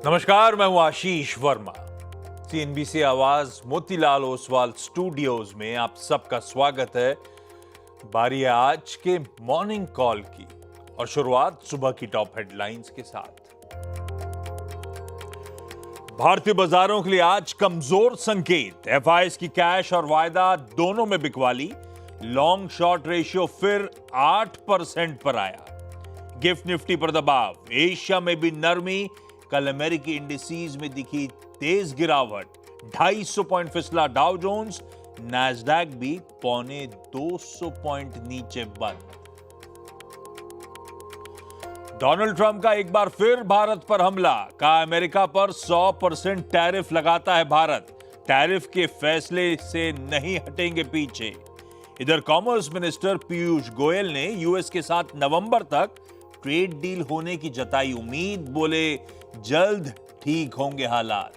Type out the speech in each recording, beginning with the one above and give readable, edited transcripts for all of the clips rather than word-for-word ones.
नमस्कार, मैं हूं आशीष वर्मा। सीएनबीसी आवाज मोतीलाल ओसवाल स्टूडियोज में आप सबका स्वागत है। बारी है आज के मॉर्निंग कॉल की और शुरुआत सुबह की टॉप हेडलाइंस के साथ। भारतीय बाजारों के लिए आज कमजोर संकेत। एफआईएस की कैश और वायदा दोनों में बिकवाली। लॉन्ग शॉर्ट रेशियो फिर 8% पर आया। गिफ्ट निफ्टी पर दबाव। एशिया में भी नरमी। कल अमेरिकी इंडिसेज में दिखी तेज गिरावट। 250 पॉइंट फिसला डाउ जोन्स। नैस्डैक भी 125 पॉइंट नीचे बंद। डोनाल्ड ट्रंप का एक बार फिर भारत पर हमला। कहा अमेरिका पर 100% टैरिफ लगाता है भारत। टैरिफ के फैसले से नहीं हटेंगे पीछे। इधर कॉमर्स मिनिस्टर पीयूष गोयल ने यूएस के साथ नवंबर तक ट्रेड डील होने की जताई उम्मीद। बोले जल्द ठीक होंगे हालात।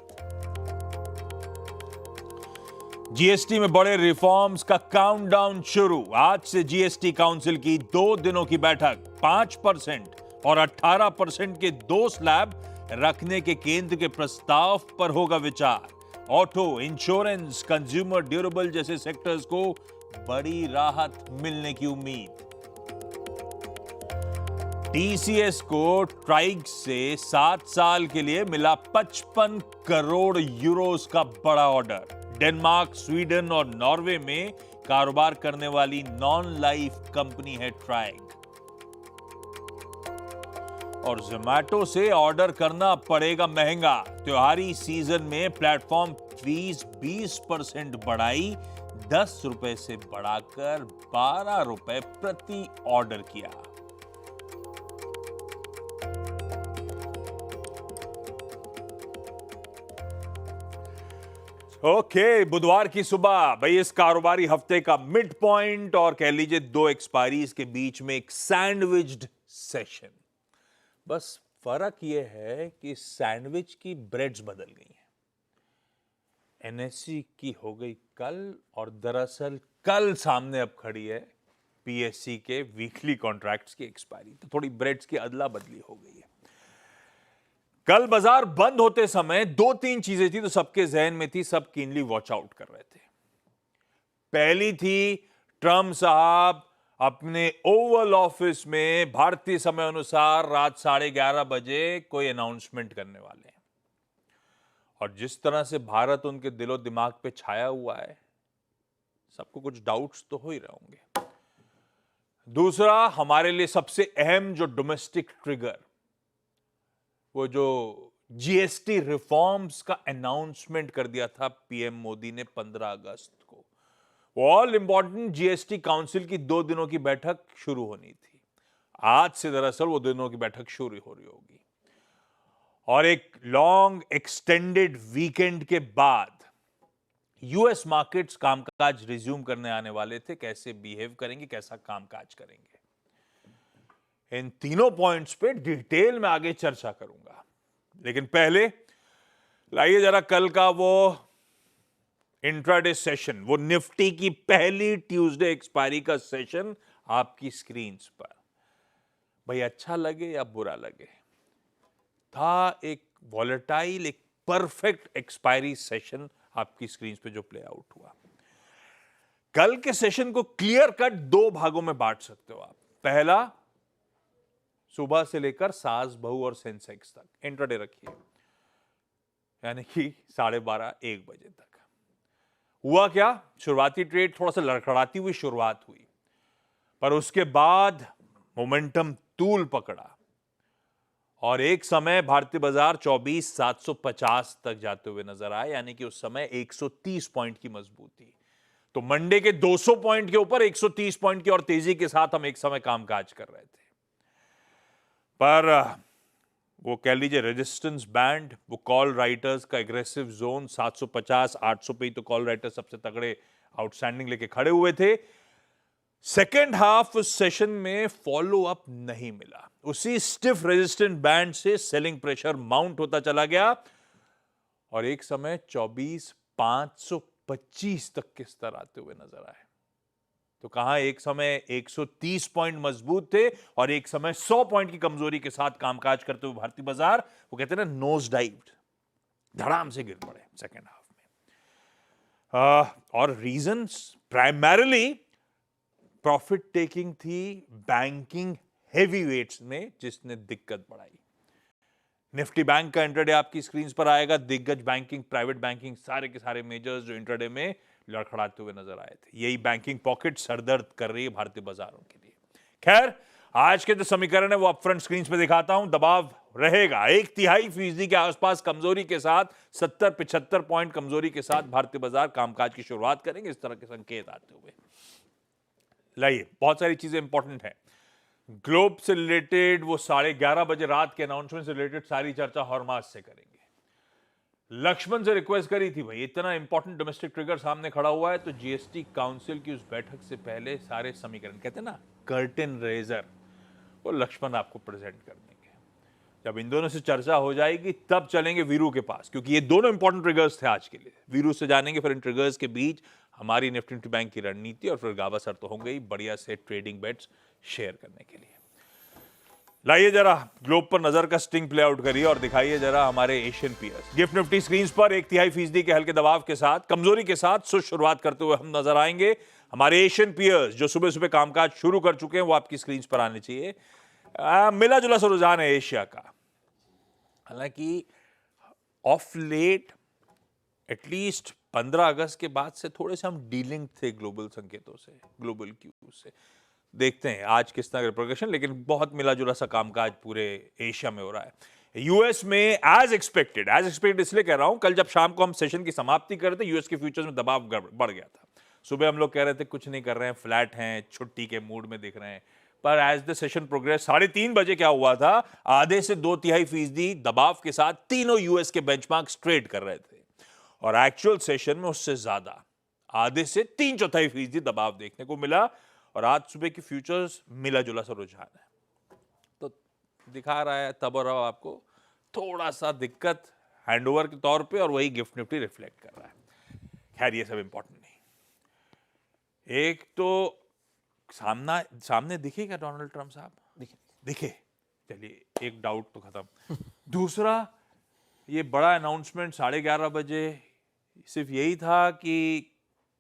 जीएसटी में बड़े रिफॉर्म्स का काउंटडाउन शुरू। आज से जीएसटी काउंसिल की 2 दिनों की बैठक। 5% और 18% के 2 स्लैब रखने के केंद्र के प्रस्ताव पर होगा विचार। ऑटो, इंश्योरेंस, कंज्यूमर ड्यूरेबल जैसे सेक्टर्स को बड़ी राहत मिलने की उम्मीद। टीसीएस को ट्राइग से 7 साल के लिए मिला 55 करोड़ यूरोस का बड़ा ऑर्डर। डेनमार्क, स्वीडन और नॉर्वे में कारोबार करने वाली नॉन लाइफ कंपनी है ट्राइग। और जोमैटो से ऑर्डर करना पड़ेगा महंगा। त्योहारी सीजन में प्लेटफॉर्म फीस 20% बढ़ाई। 10 रुपए से बढ़ाकर 12 रुपए प्रति ऑर्डर किया। ओके, बुधवार की सुबह भाई, इस कारोबारी हफ्ते का मिड पॉइंट और कह लीजिए 2 एक्सपायरीज के बीच में एक सैंडविच्ड सेशन। बस फर्क यह है कि सैंडविच की ब्रेड्स बदल गई हैं। एनएससी की हो गई कल, और दरअसल कल सामने अब खड़ी है पीएससी के वीकली कॉन्ट्रैक्ट्स की एक्सपायरी। तो थोड़ी ब्रेड्स की अदला बदली हो गई है। कल बाजार बंद होते समय 2-3 चीजें थी तो सबके जहन में थी, सब कीनली वॉच आउट कर रहे थे। पहली थी, ट्रंप साहब अपने ओवल ऑफिस में भारतीय समय अनुसार रात 11:30 बजे कोई अनाउंसमेंट करने वाले हैं। और जिस तरह से भारत उनके दिलो दिमाग पे छाया हुआ है, सबको कुछ डाउट्स तो हो ही रहे होंगे। दूसरा, हमारे लिए सबसे अहम जो डोमेस्टिक ट्रिगर, वो जो जीएसटी रिफॉर्म्स का अनाउंसमेंट कर दिया था पीएम मोदी ने 15 अगस्त को। वो ऑल इंपॉर्टेंट जीएसटी काउंसिल की 2 दिनों की बैठक शुरू होनी थी। आज से दरअसल वो दिनों की बैठक शुरू हो रही होगी। और एक लॉन्ग एक्सटेंडेड वीकेंड के बाद यूएस मार्केट्स कामकाज रिज्यूम करने आने वाले थे। कैसे बिहेव करेंगे, कैसा कामकाज करेंगे, इन तीनों पॉइंट्स पे डिटेल में आगे चर्चा करूंगा। लेकिन पहले लाइए जरा कल का वो इंट्राडे सेशन, वो निफ्टी की पहली ट्यूसडे एक्सपायरी का सेशन आपकी स्क्रीन्स पर। भाई अच्छा लगे या बुरा लगे, था एक वॉलेटाइल, एक परफेक्ट एक्सपायरी सेशन आपकी स्क्रीन पे जो प्ले आउट हुआ। कल के सेशन को क्लियर कट 2 भागों में बांट सकते हो आप। पहला, सुबह से लेकर सास बहू और सेंसेक्स तक इंट्राडे रखिए, यानी कि 12:30-1 बजे तक। हुआ क्या, शुरुआती ट्रेड थोड़ा सा लड़खड़ाती हुई शुरुआत हुई, पर उसके बाद मोमेंटम तूल पकड़ा और एक समय भारतीय बाजार 24,750 तक जाते हुए नजर आए, यानी कि उस समय 130 पॉइंट की मजबूती। तो मंडे के 200 पॉइंट के ऊपर 130 पॉइंट की और तेजी के साथ हम एक समय कामकाज कर रहे थे। पर वो कह लीजिए रेजिस्टेंस बैंड, वो कॉल राइटर्स का एग्रेसिव जोन 750-800 पे ही तो कॉल राइटर्स सबसे तगड़े आउटस्टैंडिंग लेके खड़े हुए थे। सेकेंड हाफ सेशन में फॉलो अप नहीं मिला। उसी स्टिफ रेजिस्टेंट बैंड से सेलिंग प्रेशर माउंट होता चला गया और एक समय 24,525 तक के स्तर आते हुए नजर आए। तो कहां एक समय 130 पॉइंट मजबूत थे और एक समय 100 पॉइंट की कमजोरी के साथ कामकाज करते हुए भारतीय बाजार, वो कहते हैं ना, नोज डाइव्ड, धड़ाम से गिर पड़े सेकेंड हाफ में। और रीजंस प्राइमरीली प्रॉफिट टेकिंग थी बैंकिंग हेवी वेट्स में, जिसने दिक्कत बढ़ाई। निफ्टी बैंक का इंट्राडे आपकी स्क्रीन पर आएगा। दिग्गज बैंकिंग, प्राइवेट बैंकिंग, सारे के सारे मेजर्स जो इंट्राडे में लड़खड़ाते हुए नजर आए थे। यही बैंकिंग पॉकेट सरदर्द कर रही है भारतीय बाजारों के लिए। खैर, आज के जो समीकरण है वो अपफ्रंट स्क्रीन पे दिखाता हूं। दबाव रहेगा 1/3% के आसपास कमजोरी के साथ, 70-75 पॉइंट कमजोरी के साथ भारतीय बाजार कामकाज की शुरुआत करेंगे, इस तरह के संकेत आते हुए। लाइए, बहुत सारी चीजें इंपॉर्टेंट है ग्लोब से रिलेटेड, वो 11:30 बजे रात के अनाउंसमेंट से रिलेटेड सारी चर्चा हॉर्मास से करेंगे। लक्ष्मण से रिक्वेस्ट करी थी, भाई इतना इंपॉर्टेंट डोमेस्टिक ट्रिगर सामने खड़ा हुआ है, तो जीएसटी काउंसिल की उस बैठक से पहले सारे समीकरण, कहते हैं ना कर्टेन रेजर, वो लक्ष्मण आपको प्रेजेंट कर देंगे। जब इन दोनों से चर्चा हो जाएगी तब चलेंगे वीरू के पास, क्योंकि ये दोनों इंपॉर्टेंट ट्रिगर्स थे आज के लिए। वीरू से जानेंगे, फिर इन ट्रिगर्स के बीच हमारी निफ्टी बैंक की रणनीति, और फिर गावा सर तो होंगे ही बढ़िया से ट्रेडिंग बेट्स शेयर करने के लिए। लाइए जरा ग्लोब पर नजर का स्टिंग प्ले आउट करिए और दिखाइए जरा हमारे Asian peers. GIFT Nifty screen पर 1/3% के हल्के दबाव के साथ, कमजोरी के साथ सुस्त शुरुआत करते हुए हम नजर आएंगे। हमारे एशियन पीयर्स जो सुबह सुबह कामकाज शुरू कर चुके हैं वो आपकी स्क्रीन पर आने चाहिए। मिला जुला सा रुझान है एशिया का, हालांकि ऑफ लेट एटलीस्ट 15 अगस्त के बाद से थोड़े से हम डीलिंग थे ग्लोबल संकेतों से, ग्लोबल क्यू से। देखते हैं आज किस तरह का रिप्रोगेशन, लेकिन बहुत मिला जुला सा कामकाज पूरे एशिया में हो रहा है। यूएस में एज एक्सपेक्टेड इसलिए कह रहा हूं, कल जब शाम को हम सेशन की समाप्ति कर रहे थे, यूएस के फ्यूचर्स में दबाव बढ़ गया था। सुबह हम लोग कह रहे थे कुछ नहीं कर रहे हैं, फ्लैट हैं, छुट्टी के मूड में दिख रहे हैं, पर एज द सेशन प्रोग्रेस 3:30 बजे क्या हुआ था, आधे से 2/3% दबाव के साथ तीनों यूएस के बेंचमार्क्स ट्रेड कर रहे थे, और एक्चुअल सेशन में उससे ज्यादा आधे से 3/4% दबाव देखने को मिला। और आज सुबह की फ्यूचर्स मिला जुला सा रुझान है, तो दिखा रहा है तब और आपको थोड़ा सा दिक्कत हैंडओवर के तौर पे, और वही गिफ्ट निफ्टी रिफ्लेक्ट कर रहा है। खैर, ये सब इंपॉर्टेंट नहीं। एक तो सामने दिखेगा डोनाल्ड ट्रंप साहब, दिखे, चलिए एक डाउट तो खत्म। दूसरा, ये बड़ा अनाउंसमेंट 11:30 बजे सिर्फ यही था कि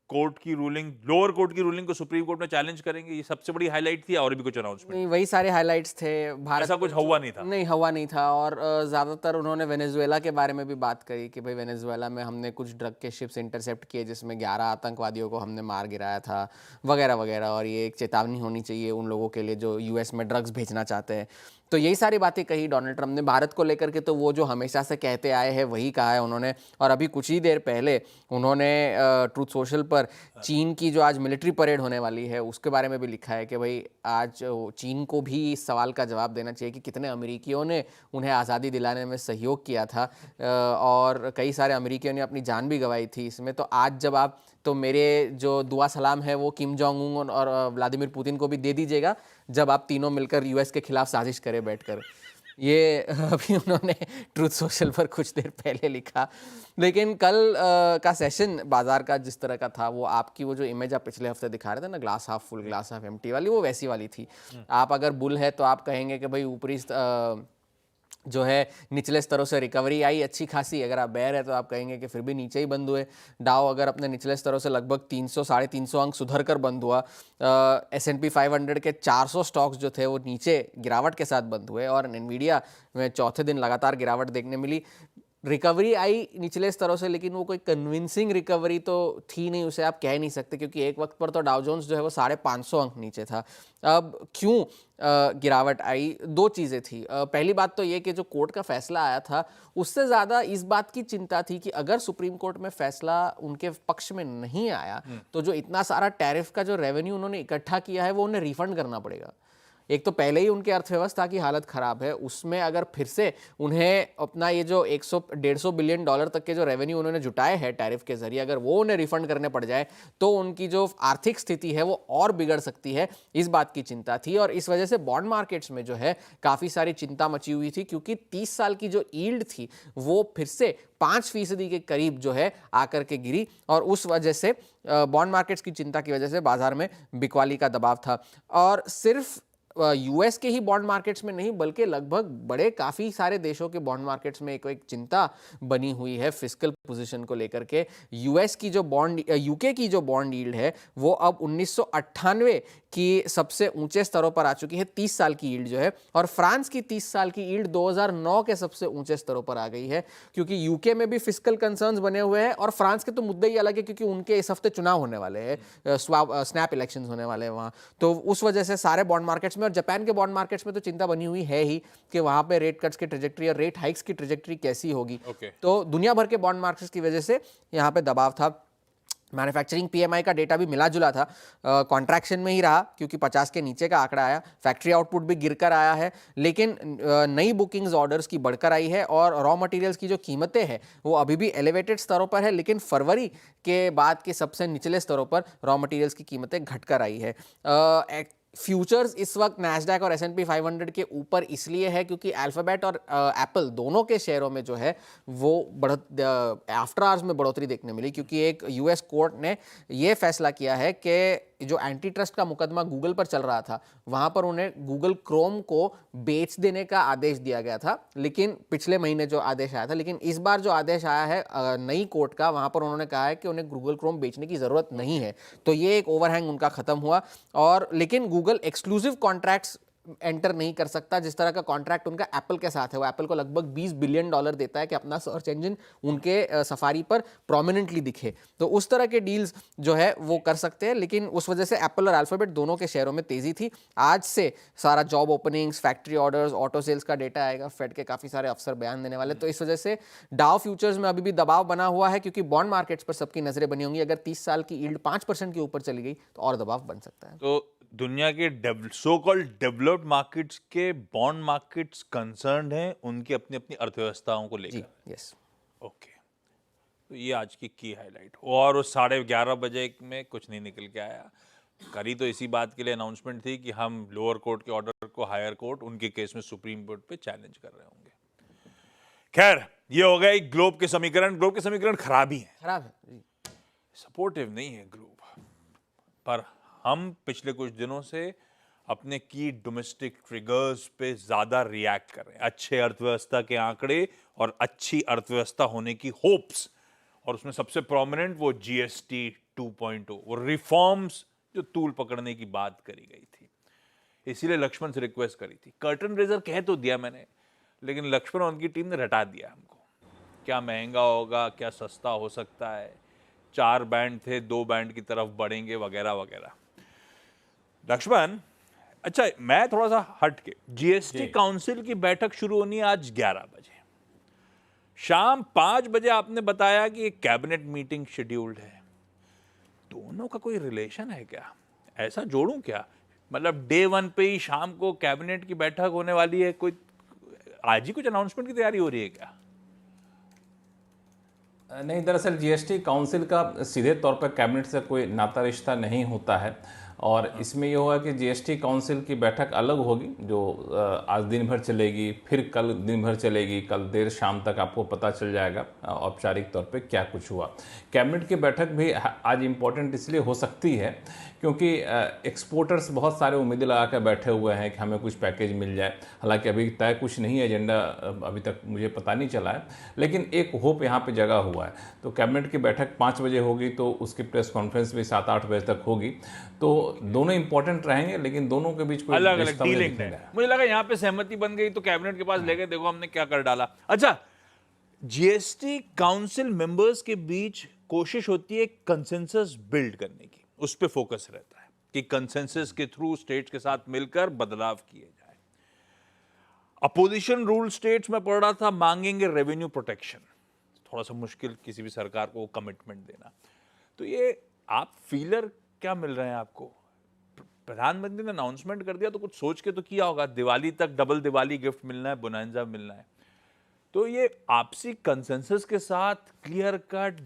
कोर्ट की रूलिंग, लोअर कोर्ट की रूलिंग को सुप्रीम कोर्ट में चैलेंज करेंगे, ये सबसे बड़ी हाईलाइट थी, और भी कुछ अनाउंसमेंट? नहीं, वही सारे हाइलाइट्स थे। भारत ऐसा कुछ हवा नहीं था? नहीं, हवा नहीं था। और ज़्यादातर उन्होंने वेनेजुएला के बारे में भी बात करी कि भाई वेनेजुएला में हमने कुछ ड्रग के शिप्स इंटरसेप्ट किए, जिसमें 11 आतंकवादियों को हमने मार गिराया था, वगैरह वगैरह, और ये एक चेतावनी होनी चाहिए उन लोगों के लिए जो यूएस में ड्रग्स भेजना चाहते हैं। तो यही सारी बातें कही डोनाल्ड ट्रंप ने भारत को लेकर के। तो वो जो हमेशा से कहते आए हैं वही कहा है उन्होंने। और अभी कुछ ही देर पहले उन्होंने ट्रूथ सोशल पर चीन की जो आज मिलिट्री परेड होने वाली है उसके बारे में भी लिखा है कि भाई आज चीन को भी इस सवाल का जवाब देना चाहिए कि कितने अमेरिकियों ने उन्हें आज़ादी दिलाने में सहयोग किया था, और कई सारे अमेरिकियों ने अपनी जान भी गंवाई थी इसमें। तो आज जब आप, तो मेरे जो दुआ सलाम है वो किम जोंग उन और व्लादिमीर पुतिन को भी दे दीजिएगा, जब आप तीनों मिलकर यूएस के खिलाफ साजिश करें बैठकर। ये अभी उन्होंने ट्रूथ सोशल पर कुछ देर पहले लिखा। लेकिन कल का सेशन बाजार का जिस तरह का था, वो आपकी वो जो इमेज आप पिछले हफ्ते दिखा रहे थे ना, glass half full glass half empty वाली, वो वैसी वाली थी। आप अगर बुल है तो आप कहेंगे कि भाई ऊपरी जो है निचले स्तरों से रिकवरी आई अच्छी खासी। अगर आप बेयर है तो आप कहेंगे कि फिर भी नीचे ही बंद हुए। डाउ अगर अपने निचले स्तरों से लगभग 300-350 अंक सुधर कर बंद हुआ। S&P 500 के 400 स्टॉक्स जो थे वो नीचे गिरावट के साथ बंद हुए, और एनवीडिया में चौथे दिन लगातार गिरावट देखने मिली। रिकवरी आई निचले स्तरों से, लेकिन वो कोई कन्विंसिंग रिकवरी तो थी नहीं, उसे आप कह नहीं सकते, क्योंकि एक वक्त पर तो डाउ जोन्स जो है वो 550 अंक नीचे था। अब क्यों गिरावट आई? दो चीज़ें थी। पहली बात तो ये कि जो कोर्ट का फैसला आया था उससे ज़्यादा इस बात की चिंता थी कि अगर सुप्रीम कोर्ट में फैसला उनके पक्ष में नहीं आया तो जो इतना सारा टैरिफ का जो रेवेन्यू उन्होंने इकट्ठा किया है वो उन्हें रिफंड करना पड़ेगा। एक तो पहले ही उनके अर्थव्यवस्था की हालत खराब है, उसमें अगर फिर से उन्हें अपना ये जो 100-150 बिलियन डॉलर तक के जो रेवेन्यू उन्होंने जुटाए हैं टैरिफ के जरिए, अगर वो उन्हें रिफंड करने पड़ जाए तो उनकी जो आर्थिक स्थिति है वो और बिगड़ सकती है। इस बात की चिंता थी और इस वजह से बॉन्ड मार्केट्स में जो है काफ़ी सारी चिंता मची हुई थी, क्योंकि 30 साल की जो यील्ड थी वो फिर से 5% के करीब जो है आकर के गिरी और उस वजह से बॉन्ड मार्केट्स की चिंता की वजह से बाजार में बिकवाली का दबाव था। और सिर्फ यूएस के ही बॉन्ड मार्केट्स में नहीं बल्कि लगभग बड़े काफ़ी सारे देशों के बॉन्ड मार्केट्स में एक चिंता बनी हुई है फिस्कल पोजीशन को लेकर के। यूएस की जो बॉन्ड यूके की जो बॉन्ड यील्ड है वो अब 1998 की सबसे ऊंचे स्तरों पर आ चुकी है, 30 साल की यील्ड जो है, और फ्रांस की 30 साल की यील्ड 2009 के सबसे ऊंचे स्तरों पर आ गई है, क्योंकि यूके में भी फिस्कल कंसर्न्स बने हुए हैं और फ्रांस के तो मुद्दे ही अलग है क्योंकि उनके इस हफ्ते चुनाव होने वाले हैं, स्नैप इलेक्शंस होने वाले हैं वहाँ, तो उस वजह से सारे बॉन्ड मार्केट्स में और जापान के बॉन्ड मार्केट्स में तो चिंता बनी हुई है ही कि वहाँ पे रेट कट्स की ट्रेजेक्टरी और रेट हाइक्स की ट्रेजेक्टरी कैसी होगी। तो दुनिया भर के बॉन्ड मार्केट्स की वजह से यहाँ पे दबाव था। मैन्युफैक्चरिंग पीएमआई का डेटा भी मिला जुला था, कॉन्ट्रैक्शन में ही रहा क्योंकि 50 के नीचे का आंकड़ा आया। फैक्ट्री आउटपुट भी गिरकर आया है, लेकिन नई बुकिंग्स ऑर्डर्स की बढ़कर आई है और रॉ मटेरियल्स की जो कीमतें हैं वो अभी भी एलिवेटेड स्तरों पर है, लेकिन फरवरी के बाद के सबसे निचले स्तरों पर रॉ मटेरियल्स की कीमतें घटकर आई है। फ्यूचर्स इस वक्त नैस्डैक और S&P 500 के ऊपर इसलिए है क्योंकि अल्फाबेट और एप्पल दोनों के शेयरों में जो है वो आफ्टर आवर्स में बढ़ोतरी देखने मिली, क्योंकि एक यूएस कोर्ट ने ये फैसला किया है कि जो एंटी ट्रस्ट का मुकदमा गूगल पर चल रहा था वहां पर उन्हें गूगल क्रोम को बेच देने का आदेश दिया गया था, लेकिन पिछले महीने जो आदेश आया था, लेकिन इस बार जो आदेश आया है नई कोर्ट का, वहां पर उन्होंने कहा है कि उन्हें गूगल क्रोम बेचने की जरूरत नहीं है। तो ये एक ओवरहैंग उनका खत्म हुआ। और लेकिन गूगल एक्सक्लूसिव कॉन्ट्रैक्ट्स एंटर नहीं कर सकता, जिस तरह का कॉन्ट्रैक्ट उनका एप्पल के साथ है। वो एप्पल को लगभग 20 बिलियन डॉलर देता है कि अपना सर्च इंजन उनके सफारी पर प्रोमिनेंटली दिखे, तो उस तरह के डील्स जो है वो कर सकते हैं। लेकिन उस वजह से एप्पल और अल्फाबेट दोनों के शेयरों में तेजी थी। आज से सारा job openings, factory orders, auto sales का डेटा आएगा, फेड के काफी सारे अफसर बयान देने वाले, तो इस वजह से डाउ फ्यूचर्स में अभी भी दबाव बना हुआ है, क्योंकि बॉन्ड मार्केट्स पर सबकी नजरें बनी होंगी। अगर 30 साल की यील्ड 5% के ऊपर चली गई तो और दबाव बन सकता है। तो दुनिया के सो कॉल्ड डेवलप्ड मार्केट्स के बॉन्ड मार्केट्स कंसर्न्ड हैं उनकी अपनी अपनी अर्थव्यवस्थाओं को लेकर। यस, ओके, तो ये आज की हाईलाइट। और उस 11:30 बजे में कुछ नहीं निकल के आया। करी तो इसी बात के लिए अनाउंसमेंट थी कि हम लोअर कोर्ट के ऑर्डर को हायर कोर्ट उनके केस में सुप्रीम कोर्ट पे चैलेंज कर रहे होंगे। खैर, ये हो गए ग्लोब के समीकरण। ग्लोब के समीकरण खराब ही हैं, खराब है, सपोर्टिव नहीं है ग्लोब। पर हम पिछले कुछ दिनों से अपने की डोमेस्टिक ट्रिगर्स पे ज्यादा रिएक्ट कर रहे हैं। अच्छे अर्थव्यवस्था के आंकड़े और अच्छी अर्थव्यवस्था होने की होप्स, और उसमें सबसे प्रोमिनेंट वो GST 2.0, वो रिफॉर्म्स जो तूल पकड़ने की बात करी गई थी। इसीलिए लक्ष्मण से रिक्वेस्ट करी थी। कर्टन रेजर कह तो दिया मैंने, लेकिन लक्ष्मण और उनकी टीम ने रटा दिया हमको। क्या महंगा होगा, क्या सस्ता हो सकता है, 4 बैंड थे 2 बैंड की तरफ बढ़ेंगे वगैरह वगैरह। लक्ष्मण, अच्छा मैं थोड़ा सा हट के, GST काउंसिल की बैठक शुरू होनी है आज 11 बजे। शाम 5 बजे आपने बताया कि एक कैबिनेट मीटिंग शेड्यूल्ड है। दोनों का कोई रिलेशन है क्या? ऐसा जोड़ूं क्या? मतलब डे 1 पे ही शाम को कैबिनेट की बैठक होने वाली है, कोई आज ही कुछ अनाउंसमेंट की तैयारी हो रही है क्या? नहीं, दरअसल GST काउंसिल का सीधे तौर पर कैबिनेट से कोई नाता रिश्ता नहीं होता है, और इसमें ये होगा कि GST काउंसिल की बैठक अलग होगी जो आज दिन भर चलेगी, फिर कल दिन भर चलेगी, कल देर शाम तक आपको पता चल जाएगा औपचारिक तौर पे क्या कुछ हुआ। कैबिनेट की बैठक भी आज इम्पोर्टेंट इसलिए हो सकती है क्योंकि एक्सपोर्टर्स बहुत सारे उम्मीदें लगा कर बैठे हुए हैं कि हमें कुछ पैकेज मिल जाए। हालांकि अभी तय कुछ नहीं है, एजेंडा अभी तक मुझे पता नहीं चला है, लेकिन एक होप यहाँ पे जगा हुआ है। तो कैबिनेट की बैठक 5 बजे होगी, तो उसकी प्रेस कॉन्फ्रेंस भी 7-8 बजे तक होगी। तो दोनों इंपॉर्टेंट रहेंगे, लेकिन दोनों के बीच कोई अलग अलग डीलिंग है। मुझे लगा यहाँ पे सहमति बन गई तो कैबिनेट के पास ले गए, देखो हमने क्या कर डाला। अच्छा, GST काउंसिल मेंबर्स के बीच कोशिश होती है कंसेंसस बिल्ड करने की, उस पे फोकस रहता है कि कंसेंसस के थ्रू स्टेट्स के साथ मिलकर बदलाव किए जाए। अपोजिशन रूल स्टेट्स में पढ़ रहा था मांगेंगे रेवेन्यू प्रोटेक्शन, थोड़ा सा मुश्किल किसी भी सरकार को कमिटमेंट देना। तो ये आप फीलर क्या मिल रहे हैं आपको? प्रधानमंत्री ने अनाउंसमेंट कर दिया तो कुछ सोच के तो किया होगा, दिवाली तक डबल दिवाली गिफ्ट मिलना है, बोनांजा मिलना है। तो ये आपसी कंसेंसस के साथ क्लियर कट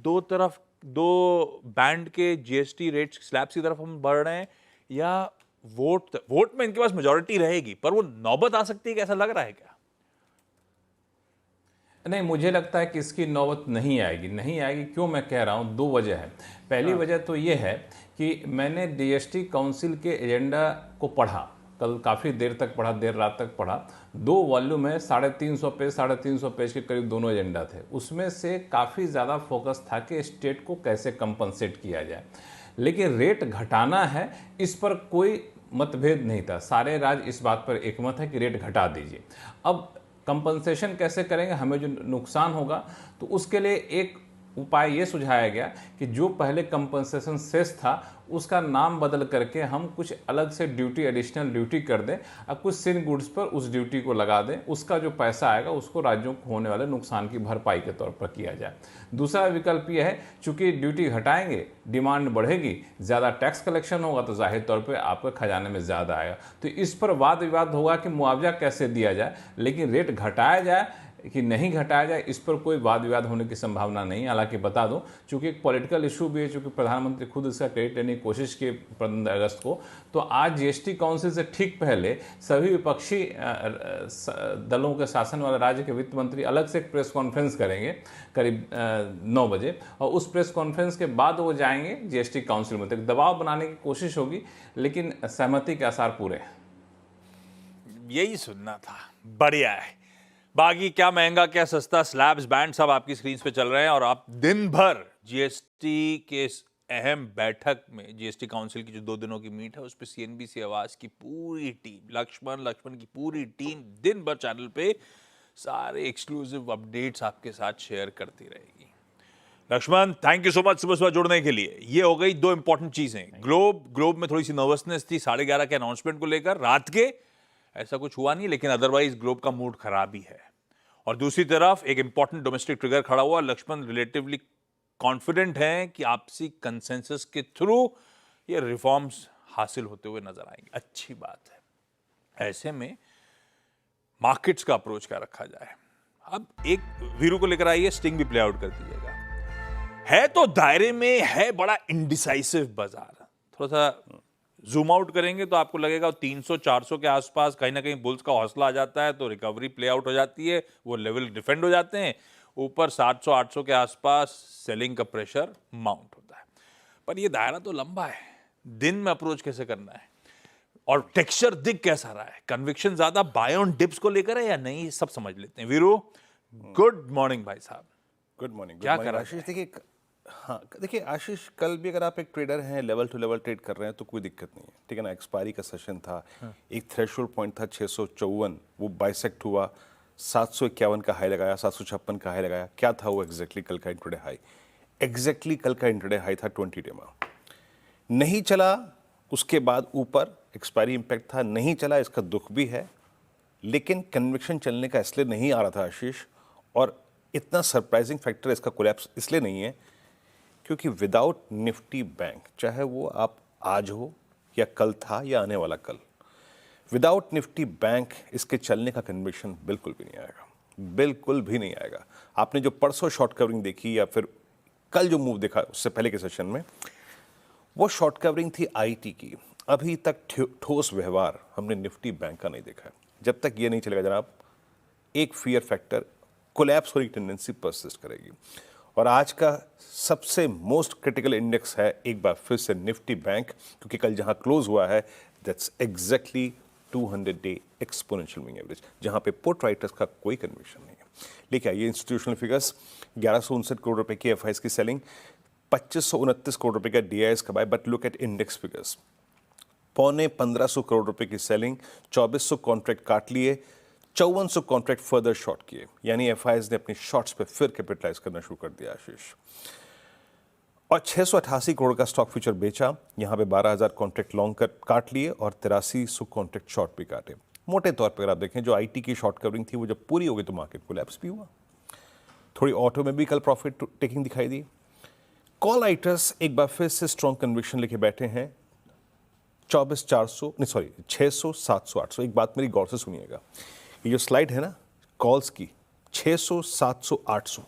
दो बैंड के जीएसटी रेट स्लैब्स की तरफ हम बढ़ रहे हैं, या वोट में इनके पास मेजॉरिटी रहेगी पर वो नौबत आ सकती है कि ऐसा लग रहा है क्या? नहीं, मुझे लगता है कि इसकी नौबत नहीं आएगी। क्यों मैं कह रहा हूँ, दो वजह है। पहली वजह तो ये है कि मैंने जीएसटी काउंसिल के एजेंडा को पढ़ा, कल काफ़ी देर तक पढ़ा, देर रात तक पढ़ा। 2 वॉल्यूम है, 350 पेज के करीब दोनों एजेंडा थे। उसमें से काफ़ी ज़्यादा फोकस था कि स्टेट को कैसे कंपनसेट किया जाए, लेकिन रेट घटाना है इस पर कोई मतभेद नहीं था। सारे राज्य इस बात पर एकमत है कि रेट घटा दीजिए। अब कंपनसेशन कैसे करेंगे, हमें जो नुकसान होगा, तो उसके लिए एक उपाय ये सुझाया गया कि जो पहले कंपनसेशन सेस था उसका नाम बदल करके हम कुछ अलग से ड्यूटी, एडिशनल ड्यूटी कर दें और कुछ सिन गुड्स पर उस ड्यूटी को लगा दें। उसका जो पैसा आएगा उसको राज्यों को होने वाले नुकसान की भरपाई के तौर पर किया जाए। दूसरा विकल्प यह है, चूंकि ड्यूटी घटाएंगे, डिमांड बढ़ेगी, ज़्यादा टैक्स कलेक्शन होगा तो जाहिर तौर पर आपके खजाने में ज़्यादा आएगा। तो इस पर वाद विवाद होगा कि मुआवजा कैसे दिया जाए, लेकिन रेट घटाया जाए कि नहीं घटाया जाए, इस पर कोई वाद विवाद होने की संभावना नहीं। हालांकि बता दूं, चूंकि एक पॉलिटिकल इशू भी है, चूंकि प्रधानमंत्री खुद इसका क्रेडिट लेने की कोशिश की 15 अगस्त को, तो आज जीएसटी काउंसिल से ठीक पहले सभी विपक्षी दलों के शासन वाले राज्य के वित्त मंत्री अलग से एक प्रेस कॉन्फ्रेंस करेंगे करीब 9 बजे, और उस प्रेस कॉन्फ्रेंस के बाद वो जाएंगे जीएसटी काउंसिल में। तो दबाव बनाने की कोशिश होगी, लेकिन सहमति के आसार पूरे हैं। यही सुनना था, बढ़िया है। बाकी क्या महंगा क्या सस्ता, स्लैब्स बैंड सब आपकी स्क्रीन पे चल रहे हैं, और आप दिन भर जीएसटी के इस अहम बैठक में, जीएसटी काउंसिल की जो 2 दिनों की मीट है, उस पर सीएनबीसी आवाज की पूरी टीम, लक्ष्मण की पूरी टीम दिन भर चैनल पे सारे एक्सक्लूसिव अपडेट्स आपके साथ शेयर करती रहेगी। Laxman, thank you so much सुबह सुबह जुड़ने के लिए। ये हो गई 2 इंपॉर्टेंट चीजें। ग्लोब में थोड़ी सी नर्वसनेस थी 11:30 के अनाउंसमेंट को लेकर, रात के ऐसा कुछ हुआ नहीं, लेकिन अदरवाइज ग्लोब का मूड खराब ही है। और दूसरी तरफ एक इंपॉर्टेंट डोमेस्टिक ट्रिगर खड़ा हुआ। लक्ष्मण रिलेटिवली कॉन्फिडेंट हैं कि आपसी कंसेंसस के थ्रू ये रिफॉर्म्स हासिल होते हुए नजर आएंगे। अच्छी बात है। ऐसे में मार्केट्स का अप्रोच क्या रखा जाए? अब एक वीरू को लेकर आइए, स्टिंग भी प्ले आउट कर दीजिएगा। है तो दायरे में, है बड़ा इंडिसाइसिव बाजार। थोड़ा सा जूम आउट करेंगे तो आपको लगेगा 300-400 के आसपास कहीं ना कहीं बुल्स का हौसला आ जाता है, तो रिकवरी प्ले आउट हो जाती है, वो लेवल डिफेंड हो जाते हैं। ऊपर 700-800 के आसपास सेलिंग का प्रेशर माउंट होता है। पर ये दायरा तो लंबा है, दिन में अप्रोच कैसे करना है, और टेक्सचर दिख कैसा रहा है, कन्विक्शन ज्यादा बाय ऑन डिप्स को लेकर है या नहीं, सब समझ लेते हैं। वीरू, गुड मॉर्निंग भाई साहब। Good morning. क्या कर रहा है आशीष? देखिए, हाँ देखिए आशीष, कल भी अगर आप एक ट्रेडर हैं, लेवल टू लेवल ट्रेड कर रहे हैं तो कोई दिक्कत नहीं है, ठीक है ना। एक्सपायरी का सेशन था, एक थ्रेशोल्ड पॉइंट था 654, वो बाइसेक्ट हुआ, 751 का हाई लगाया, 756 का हाई लगाया। क्या था वो एग्जैक्टली कल का इंट्राडे हाई? एग्जैक्टली कल का इंट्राडे हाई था 20 डे में, नहीं चला। उसके बाद ऊपर एक्सपायरी इंपैक्ट था, नहीं चला, इसका दुख भी है, लेकिन कन्विक्शन चलने का इसलिए नहीं आ रहा था आशीष, और इतना सरप्राइजिंग फैक्टर इसका कोलैप्स इसलिए नहीं है क्योंकि विदाउट निफ्टी बैंक, चाहे वो आप आज हो या कल था या आने वाला कल, विदाउट निफ्टी बैंक इसके चलने का कन्विक्शन बिल्कुल भी नहीं आएगा, बिल्कुल भी नहीं आएगा। आपने जो परसों शॉर्ट कवरिंग देखी या फिर कल जो मूव देखा उससे पहले के सेशन में, वो शॉर्ट कवरिंग थी आईटी की। अभी तक ठोस व्यवहार हमने निफ्टी बैंक का नहीं देखा है। जब तक ये नहीं चलेगा जनाब, एक फियर फैक्टर, कोलैप्स होने की टेंडेंसी परसिस्ट करेगी। और आज का सबसे मोस्ट क्रिटिकल इंडेक्स है एक बार फिर से निफ्टी बैंक, क्योंकि कल जहां क्लोज हुआ है that's exactly 200 day exponential moving average, जहां पे पुट राइटर्स का कोई कन्विक्शन नहीं है। लेकिन आइए इंस्टीट्यूशनल फिगर्स, 1159 करोड़ रुपए की एफआईएस की सेलिंग, 2529 करोड़ रुपए का डीआईएस का buy. But look at index figures, 1500 crore रुपए की सेलिंग, 2400 कॉन्ट्रैक्ट काट लिए, 5400 कॉन्ट्रैक्ट फर्दर शॉर्ट किए, यानी एफआईएस ने अपनी शॉर्ट्स पे फिर कैपिटलाइज करना शुरू कर दिया आशीष। और 688 करोड़ का स्टॉक फ्यूचर बेचा, यहां पे 12000 कॉन्ट्रैक्ट लॉन्ग काट लिए और 8300 कॉन्ट्रैक्ट शॉर्ट भी काटे। मोटे तौर पर अगर आप देखें, जो आईटी की शॉर्ट कवरिंग थी वो जब पूरी हो गई तो मार्केट कोलैप्स भी हुआ। थोड़ी ऑटो में भी कल प्रॉफिट टेकिंग दिखाई दी। कॉल राइटर्स एक बार फिर से स्ट्रॉन्ग कन्विक्शन लेके बैठे हैं, 24,400 नहीं सॉरी 600, 700, 800। एक बात मेरी गौर से सुनिएगा, ये जो स्लाइड है ना कॉल्स की, 600, 700, 800,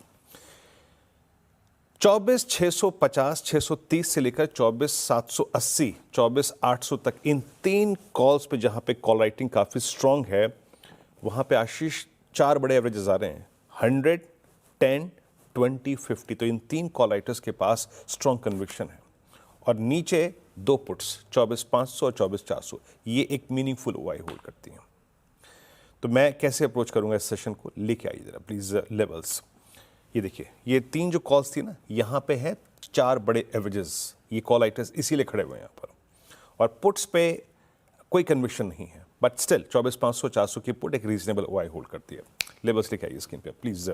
24,650, 630 से लेकर 24,780, 24,800 तक, इन 3 कॉल्स पे जहां पे कॉल राइटिंग काफी स्ट्रांग है, वहां पे आशीष 4 बड़े एवरेजेस आ रहे हैं, 100, 10, 20, 50। तो इन 3 कॉल राइटर्स के पास स्ट्रांग कन्विक्शन है। और नीचे 2 पुट्स 24,500 और 24,400, ये एक मीनिंगफुल ओआई होल्ड करती हैं। तो मैं कैसे अप्रोच करूंगा इस सेशन को, लेके आइए जरा प्लीज लेवल्स। ये देखिए, ये 3 जो कॉल्स थी ना, यहाँ पे है 4 बड़े एवरेजेस, ये कॉल राइटर्स इसीलिए खड़े हुए हैं यहाँ पर। और पुट्स पे कोई कन्विक्शन नहीं है, बट स्टिल 24,500, 400 की पुट एक रीजनेबल ओआई होल्ड करती है। लेवल्स लेके आइए स्क्रीन पे प्लीज।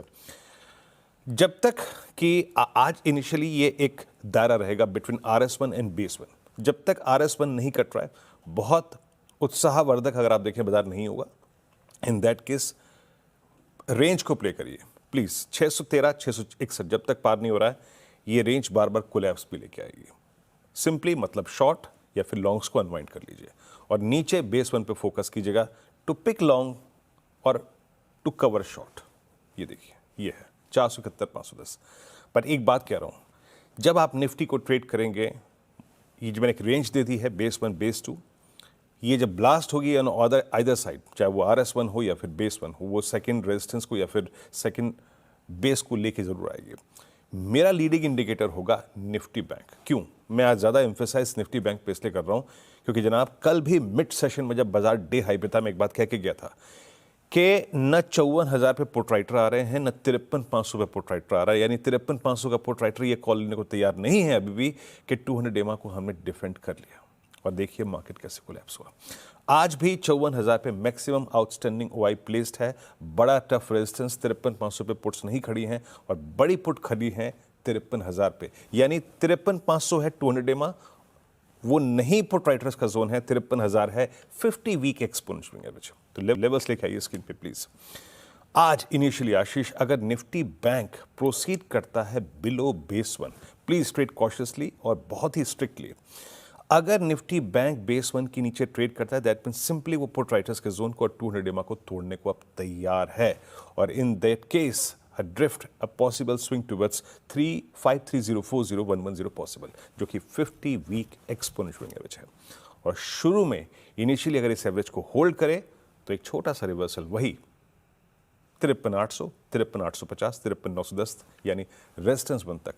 जब तक कि आज इनिशियली ये एक दायरा रहेगा बिटवीन RS1 एंड BS1, जब तक RS1 नहीं कट रहा है, बहुत उत्साहवर्धक अगर आप देखें बाजार नहीं होगा। इन दैट केस रेंज को प्ले करिए प्लीज, 613, 661 जब तक पार नहीं हो रहा है, ये रेंज बार बार कोलैप्स भी लेके आएगी। सिंपली मतलब शॉर्ट या फिर लॉन्ग्स को अनवाइंड कर लीजिए और नीचे बेस 1 पे फोकस कीजिएगा टू पिक लॉन्ग और टू कवर शॉर्ट। ये देखिए, ये है 471, 510। पर एक बात कह रहा हूं, जब आप निफ्टी को ट्रेड करेंगे, ये जो मैंने एक रेंज दे दी है बेस 1, बेस 2, ये जब ब्लास्ट होगी ऑन आइदर साइड, चाहे वो RS1 हो या फिर बेस 1 हो, वो सेकंड रेजिस्टेंस को या फिर सेकंड बेस को लेके जरूर आएगी। मेरा लीडिंग इंडिकेटर होगा निफ्टी बैंक। क्यों मैं आज ज़्यादा एम्फेसाइज निफ्टी बैंक पे इसलिए कर रहा हूँ, क्योंकि जनाब कल भी मिड सेशन में जब बाजार डे हाई पे था, मैं एक बात कह के गया था कि न 54,000 पे पुट राइटर आ रहे हैं, न 53,500 पे पुट राइटर आ रहा है। यानी 53,500 का पुट राइटर ये कॉल लेने को तैयार नहीं है अभी भी कि 200 EMA को हमने डिफेंड कर लिया। और देखिए मार्केट कैसे कोलैप्स हुआ। आज भी 54,000 पे मैक्सिमम आउटस्टैंडिंग ओआई प्लेस्ड है। बड़ा टफ रेजिस्टेंस 53,500 पे पुट्स नहीं खड़ी हैं और बड़ी पुट खड़ी हैं 53,000 पे। यानी 53,500 है 200 EMA, वो नहीं पुट राइटर्स का जोन है, 53,000 है 50 वीक एक्सपोनेंशियल एवरेज। तो लेवल्स लेके आइए स्क्रीन पे प्लीज। आज इनिशियली आशीष, अगर निफ्टी बैंक प्रोसीड करता है below base 1, please trade cautiously और बहुत ही स्ट्रिक्टली। अगर निफ्टी बैंक बेस 1 के नीचे ट्रेड करता है, दैट मीन सिंपली वो पुट राइटर्स के जोन को और 200 EMA को तोड़ने को अब तैयार है। और in that case a drift, a possible swing towards 353040 possible, जो कि 50 वीक एक्सपोनेंशियल एवरेज है। और शुरू में इनिशियली अगर इस एवरेज को होल्ड करे तो एक छोटा सा रिवर्सल वही 53,800, 53,850, 53,910 यानी रेजिस्टेंस 1 तक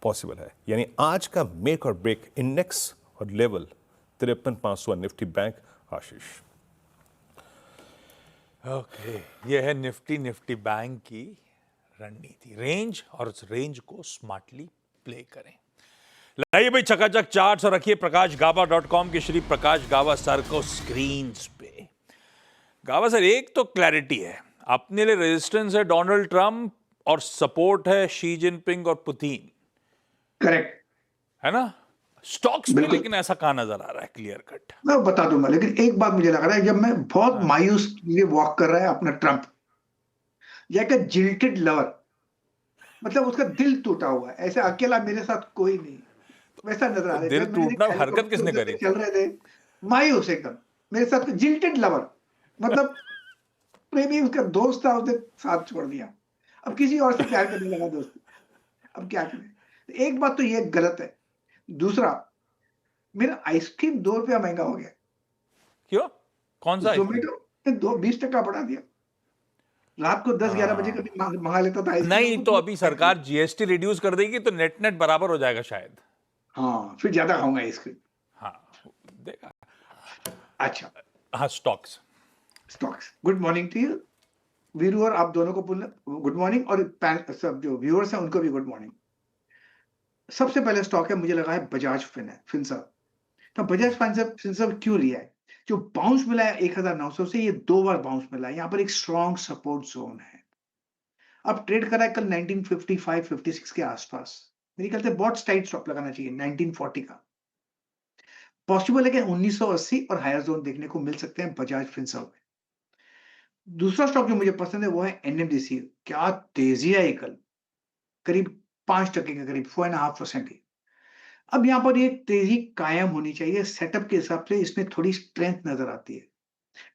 पॉसिबल है। यानी आज का मेक और ब्रेक इंडेक्स और लेवल 53,500 निफ्टी बैंक। आशीष ओके, ये है निफ्टी बैंक की रणनीति, रेंज, और उस रेंज को स्मार्टली प्ले करें। लाइए भाई चकाचक चार्ट्स और रखिए प्रकाशगावा.com के श्री प्रकाश गावा सर को स्क्रीन पे। गावा सर, एक तो क्लैरिटी है, अपने लिए रेजिस्टेंस है डोनाल्ड ट्रंप और सपोर्ट है शी जिनपिंग और पुतिन, करेक्ट है ना? स्टॉक्स में लेकिन ऐसा कहां नजर आ रहा है क्लियर कट? मैं बता दूंगा, लेकिन एक बात मुझे लग रहा है, जब मैं बहुत मायूस ये वॉक कर रहा है अपना ट्रंप, या जिल्टेड लवर, मतलब उसका दिल टूटा हुआ है, ऐसा अकेला मेरे साथ कोई नहीं, वैसा नजर आ रहा है। दिल टूटना हरकत किसने करी? चल रहे थे मायूस एकदम मेरे साथ, जिल्टेड लवर मतलब प्रेमी, उसका दोस्त था, उसने साथ छोड़ दिया, अब किसी और से प्यार करने लगा दोस्त, अब क्या करें? एक बात तो ये गलत है। दूसरा, मेरा आइसक्रीम 2 रुपया महंगा हो गया। क्यों? कौन सा? जोमेटो ने 20% बढ़ा दिया। रात को 10-11 बजे कभी मंगा लेता था आइसक्रीम। नहीं तो अभी सरकार जीएसटी रिड्यूस कर देगी तो नेट नेट बराबर हो जाएगा शायद। हाँ, फिर ज्यादा खाऊंगा आइसक्रीम। हाँ देखा। अच्छा, हाँ stocks good morning to you viewer, आप दोनों को गुड मॉर्निंग, और सब जो व्यूअर्स हैं उनको भी गुड मॉर्निंग। सबसे पहले स्टॉक है, मुझे लगा है बजाज फिनसर्व। तो बजाज फिनसर्व क्यों लिया है? जो बाउंस मिला है 1900 से, ये 2 बार बाउंस मिला है, यहाँ पर एक स्ट्रॉन्ग सपोर्ट जोन है। अब ट्रेड करा है कल 1955-56 के आसपास, मेरे ख्याल से बहुत टाइट स्टॉप लगाना चाहिए 1940 का। पॉसिबल है कि 1980 और हायर जोन देखने को मिल सकते हैं बजाज फिनसर्व में। दूसरा स्टॉक जो मुझे पसंद है वो है एनएमडीसी। क्या तेजी आई कल, करीब 5% के करीब, 4.5% की। अब यहाँ पर ये तेजी कायम होनी चाहिए, सेटअप के हिसाब से इसमें थोड़ी स्ट्रेंथ नजर आती है।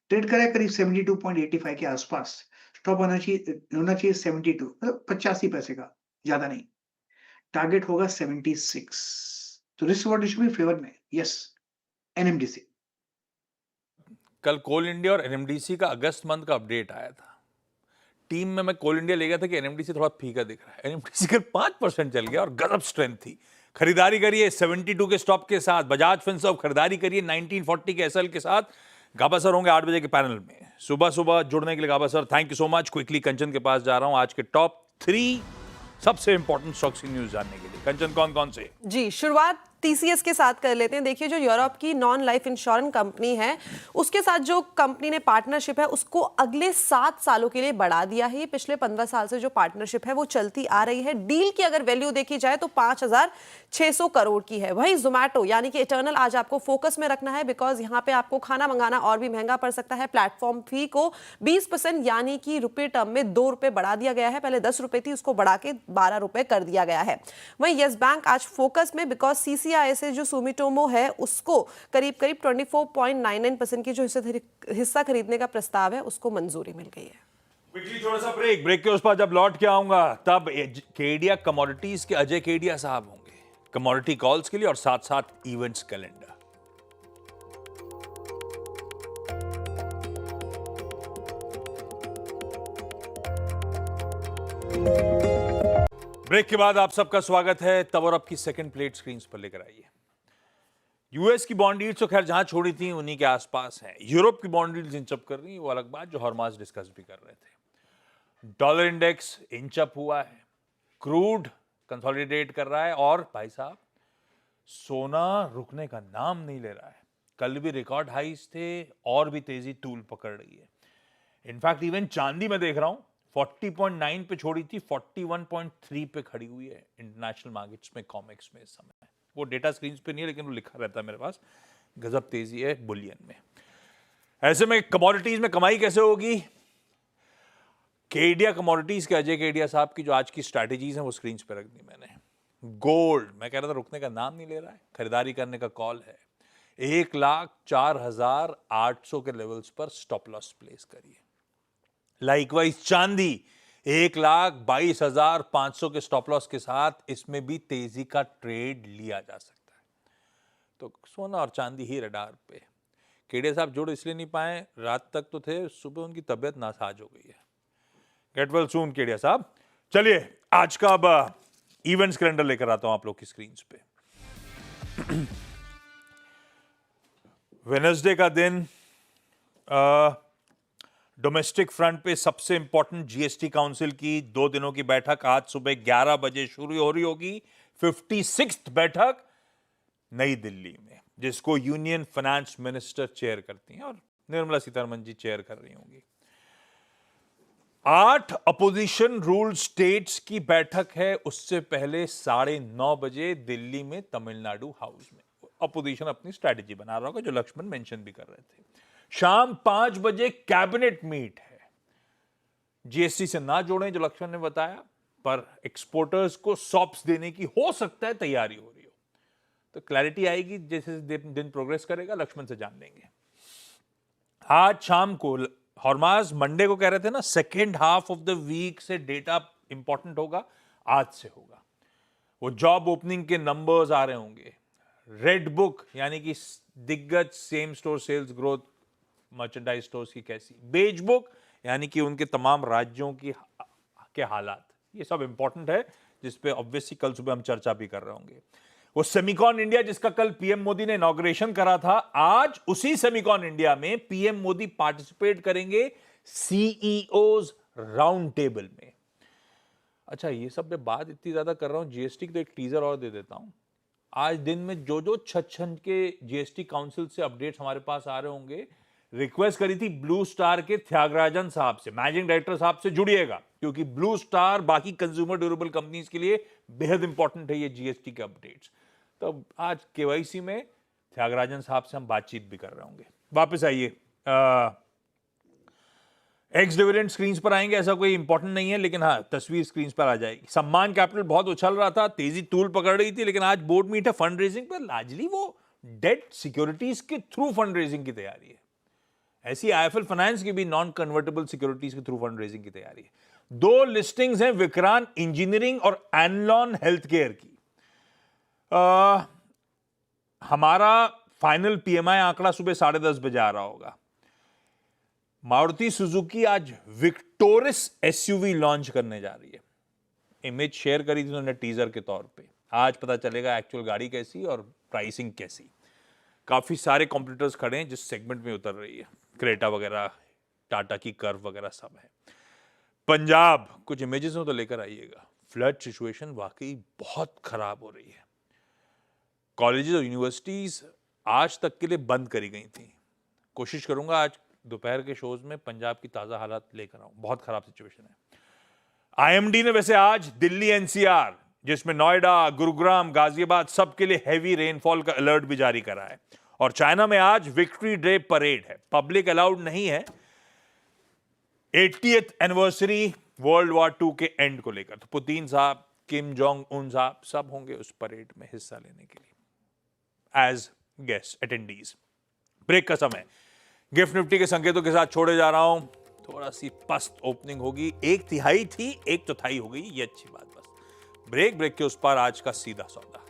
ट्रेड करा है करीब 72.85 के आसपास, स्टॉप होना चाहिए 72, मतलब 85 पैसे का, ज्यादा नहीं। टारगेट होगा 76, तो रिस्क रिवॉर्ड रेशियो भी फेवर में, यस। एनएमडीसी कल कोल इंडिया और एनएमडीसी का अगस्त मंथ का अपडेट आया था। टीम में मैं कोल इंडिया ले गया था कि एनएमडीसी थोड़ा फीका दिख रहा है। एनएमडीसी कल 5% चल गया और गजब स्ट्रेंथ थी। खरीदारी करिए 72 के स्टॉप के साथ। बजाज फिनसर्व खरीदारी करिए 1940 के एसएल के साथ। गाबा सर होंगे 8 बजे के पैनल में। सुबह सुबह जुड़ने के लिए Gaba sir thank you so much. Quickly Kanchan के पास जा रहा हूं आज के टॉप 3 सबसे इंपॉर्टेंट स्टॉक्स की न्यूज जानने के लिए। कंचन कौन कौन से? जी, शुरुआत टीसीएस के साथ कर लेते हैं। देखिए, जो यूरोप की नॉन लाइफ इंश्योरेंस कंपनी है, उसके साथ जो कंपनी ने पार्टनरशिप है उसको अगले 7 सालों के लिए बढ़ा दिया है। ये पिछले 15 साल से जो पार्टनरशिप है वो चलती आ रही है। डील की अगर वैल्यू देखी जाए तो 5,600 करोड़ की है। वहीं जोमैटो यानी कि इटर्नल आज आपको फोकस में रखना है, बिकॉज यहाँ पे आपको खाना मंगाना और भी महंगा पड़ सकता है। प्लेटफॉर्म फी को 20% यानी कि रुपये टर्म में 2 रुपए बढ़ा दिया गया है। पहले 10 रुपए थी, उसको बढ़ा के 12 रुपए कर दिया गया है। वहीं यस बैंक आज फोकस में, बिकॉज सीसीआई से जो सुमिटोमो है उसको करीब 24.99% की जो हिस्सा खरीदने का प्रस्ताव है उसको मंजूरी मिल गई है। क्विकली थोड़ा सा ब्रेक के उस पर जब लौट के आऊंगा तब केडिया कमोडिटीज के अजय केडिया साहब होंगे कमोडिटी कॉल्स के लिए और साथ साथ इवेंट्स कैलेंडर। ब्रेक के बाद आप सबका स्वागत है। तब और अब की सेकंड प्लेट स्क्रीन पर लेकर आइए। यूएस की बॉन्ड यील्ड्स तो खैर जहां छोड़ी थी उन्हीं के आसपास हैं। यूरोप की बॉन्ड यील्ड्स इंच अप कर रही है, वो अलग बात जो हॉर्मास डिस्कस भी कर रहे थे। डॉलर इंडेक्स इंच अप हुआ है, क्रूड कंसोलिडेट कर रहा है और भाई साहब सोना रुकने का नाम नहीं ले रहा है। कल भी रिकॉर्ड हाईज थे और भी तेजी तूल पकड़ रही है। इनफैक्ट इवन चांदी में देख रहा हूं 40.9 पे छोड़ी थी, 41.3 पे खड़ी हुई है इंटरनेशनल मार्केट्स में, कॉमेक्स में इस समय। वो डेटा स्क्रीन पे नहीं है लेकिन वो लिखा रहता है मेरे पास। गजब तेजी है बुलियन में। ऐसे में कमोडिटीज में कमाई कैसे होगी? केडिया कमोडिटीज के अजय केडिया साहब की जो आज की स्ट्रैटेजीज हैं वो स्क्रीन पे रख दी मैंने। गोल्ड मैं कह रहा था रुकने का नाम नहीं ले रहा है, खरीदारी करने का कॉल है। 1,04,800 के लेवल्स पर स्टॉप लॉस प्लेस करिए। लाइकवाइज चांदी 1,22,500 के स्टॉप लॉस के साथ इसमें भी तेजी का ट्रेड लिया जा सकता है। तो सोना और चांदी ही रडार पे। केडिया साहब जुड़ इसलिए नहीं पाए, रात तक तो थे, सुबह उनकी तबीयत नासाज हो गई है। गेट वेल सून केडिया साहब। चलिए आज का अब इवेंट्स कैलेंडर लेकर आता हूं आप लोग की स्क्रीन पे। वेडनेसडे का दिन डोमेस्टिक फ्रंट पे सबसे इंपॉर्टेंट जीएसटी काउंसिल की 2 दिनों की बैठक आज सुबह 11 बजे शुरू हो रही होगी। 56th बैठक नई दिल्ली में, जिसको यूनियन फाइनेंस मिनिस्टर चेयर करती हैं और निर्मला सीतारमण जी चेयर कर रही होंगी। 8 अपोजिशन रूल स्टेट्स की बैठक है, उससे पहले 9:30 बजे दिल्ली में तमिलनाडु हाउस में अपोजिशन अपनी स्ट्रैटेजी बना रहा होगा, जो लक्ष्मण मेंशन भी कर रहे थे। शाम 5 बजे कैबिनेट मीट है। जीएसटी से ना जोड़ें जो लक्ष्मण ने बताया, पर एक्सपोर्टर्स को सॉप्स देने की हो सकता है तैयारी हो रही हो, तो क्लैरिटी आएगी जैसे दिन प्रोग्रेस करेगा। लक्ष्मण से जान लेंगे। आज शाम को हॉर्मास मंडे को कह रहे थे ना, second half of the week से डेटा इंपॉर्टेंट होगा, आज से होगा। वो जॉब ओपनिंग के नंबर्स आ रहे होंगे। रेड बुक यानी कि दिग्गज same store sales growth merchandise stores की कैसी, बेज बुक यानी कि उनके तमाम राज्यों के हालात, ये सब इंपॉर्टेंट है, जिस पे ऑब्वियसली कल सुबह हम चर्चा भी कर रहे होंगे। वो सेमिकॉन इंडिया जिसका कल पीएम मोदी ने इनॉग्रेशन करा था, आज उसी सेमिकॉन इंडिया में पीएम मोदी पार्टिसिपेट करेंगे सीईओज राउंड टेबल में। अच्छा, ये सब मैं बात इतनी ज्यादा कर रहा हूं, जीएसटी की तो एक टीजर और दे देता हूं। आज दिन में जो छन के जीएसटी काउंसिल से अपडेट्स हमारे पास आ रहे होंगे, रिक्वेस्ट करी थी ब्लू स्टार के त्यागराजन साहब से, मैनेजिंग डायरेक्टर साहब से जुड़िएगा, क्योंकि ब्लू स्टार बाकी कंज्यूमर ड्यूरेबल कंपनीज के लिए बेहद इंपॉर्टेंट है ये जीएसटी के अपडेट्स। तो आज केवाईसी में त्यागराजन साहब से हम बातचीत भी कर रहे होंगे। वापस आइए, एक्स डिविडेंड स्क्रीन पर आएंगे, ऐसा कोई इंपॉर्टेंट नहीं है, लेकिन हाँ तस्वीर स्क्रीन पर आ जाएगी। सम्मान कैपिटल बहुत उछल रहा था, तेजी तूल पकड़ रही थी, लेकिन आज बोर्ड मीट है फंड रेजिंग पर, लार्जली वो डेट सिक्योरिटीज के थ्रू फंड रेजिंग की तैयारी है। ऐसी आईएफएल फाइनेंस की भी नॉन कन्वर्टेबल सिक्योरिटीज के थ्रू फंड रेजिंग की तैयारी है। 2 लिस्टिंग्स हैं विक्रांत इंजीनियरिंग और एनलॉन हेल्थ केयर की। हमारा फाइनल पीएमआई आंकड़ा सुबह 10:30 बजे आ रहा होगा। मारुति सुजुकी आज विक्टोरिस एसयूवी लॉन्च करने जा रही है। इमेज शेयर करी थी उन्होंने टीजर के तौर पे। आज पता चलेगा एक्चुअल गाड़ी कैसी और प्राइसिंग कैसी। काफी सारे कॉम्पिटिटर्स खड़े हैं जिस सेगमेंट में उतर रही है, क्रेटा वगैरह, टाटा की कर्व वगैरह सब है। पंजाब, कुछ इमेजेस हो तो लेकर आइएगा। फ्लड सिचुएशन वाकई बहुत खराब हो रही है। कॉलेजेस और यूनिवर्सिटीज आज तक के लिए बंद करी गई थी। कोशिश करूंगा आज दोपहर के शोज में पंजाब की ताजा हालात लेकर आऊं। बहुत खराब सिचुएशन है। आईएमडी ने वैसे आज दिल्ली एनसीआर, जिसमें नोएडा, गुरुग्राम, गाजियाबाद, सबके लिए हैवी रेनफॉल का अलर्ट भी जारी करा है। और चाइना में आज विक्ट्री डे परेड है, पब्लिक अलाउड नहीं है 80th एनिवर्सरी वर्ल्ड वॉर 2 के एंड को लेकर। तो पुतिन साहब, किम जोंग उन साहब सब होंगे उस परेड में हिस्सा लेने के लिए एज गेस्ट अटेंडीज। ब्रेक का समय, गिफ्ट निफ्टी के संकेतों के साथ छोड़े जा रहा हूं। थोड़ा सी पस्त ओपनिंग होगी, 1/3 थी 1/4 हो गई, ये अच्छी बात। बस ब्रेक के उस पार आज का सीधा सौदा।